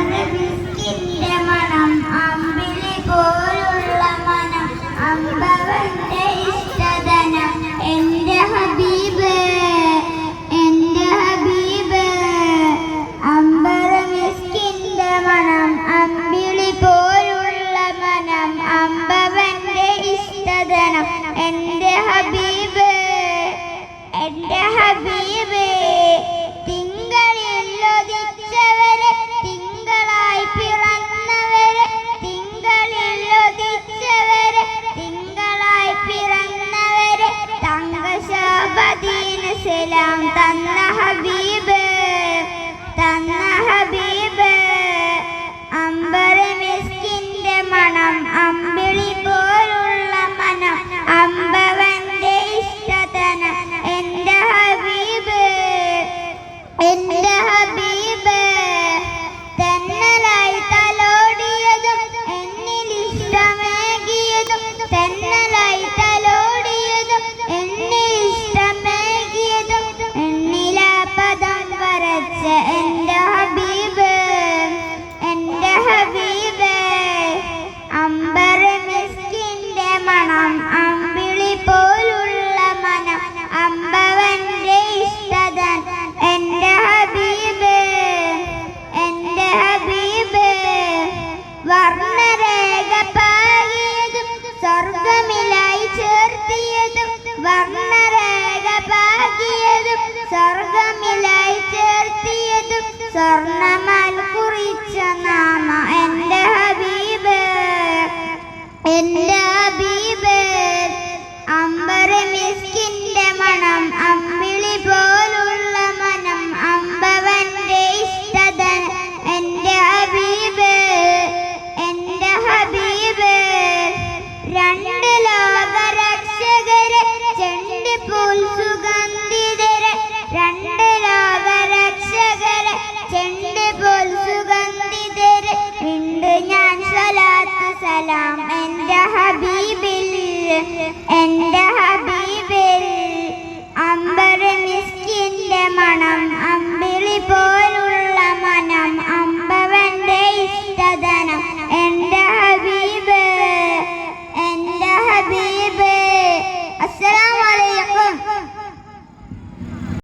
അമ്പരവിസ്കിന്റെ മണം അമ്പിളി പോലുള്ള മനം അമ്പവന്റെ ഇഷ്ടധനം എന്റെ ഹബീബ് എന്റെ ഹബീബ് അമ്പരവിസ്കിന്റെ മണം അമ്പിളി പോലുള്ള മനം അമ്പവന്റെ ഇഷ്ടധനം എന്റെ ഹബീബ് എന്റെ ഹബീബ് തിങ്കളിലൊതിച്ചവരെ തിങ്കളായി പിറന്നവരെ തിങ്കളിലൊതിച്ചവരെ തിങ്കളായി പിറന്നവരെ തങ്കശോഭദീന സലാം തന്ന ഹബീബ് അമ്പരമിസ്കിന്റെ മണം അമ്പിളി പോലുള്ള മനം അമ്പവന്റെ ഇഷ്ടധനം എന്റെ ഹബീബ് എന്റെ ഹബീബ് തെന്നലായി തലോടിയതും എന്നിലിഷ്ടമേകിയതും തെന്നലായി തലോടിയതും എന്നിലിഷ്ടമേകിയതും എന്നിലാപദം വരച്ച എന്റെ ഹബീബ് അമ്പരമിസ്കിന്റെ മണം അമ്പിളി പോലുള്ള മനം അമ്പവന്റെ ഇഷ്ടധനം എന്റെ ഹബീബ് വർണ്ണരേഖ പാകിയതും സ്വർഗമിലായി ചേർത്തിയതും വർണ്ണരേഖ പാകിയതും സ്വർഗമിലായി ചേർത്തിയതും സ്വർണ്ണമാൽ കുറിച്ച നാമ എന്റെ ഹബീബ് അമ്പരമിസ്കിന്റെ മണം അമ്പിളി പോലുള്ള മനം അമ്പവന്റെ ഇഷ്ടധനം എന്റെ ഹബീബ് രണ്ട് ലോകരക്ഷകരെ ചെണ്ടിപ്പൂൽ സുഗന്ധിതരെ രണ്ട് ലോകരക്ഷകരെ ചെണ്ടിപ്പൂൽ സുഗന്ധിതരെ ഉണ്ട് ഞാൻ സ്വലാത്ത് സലാം എന്റെ ഹബീബിൽ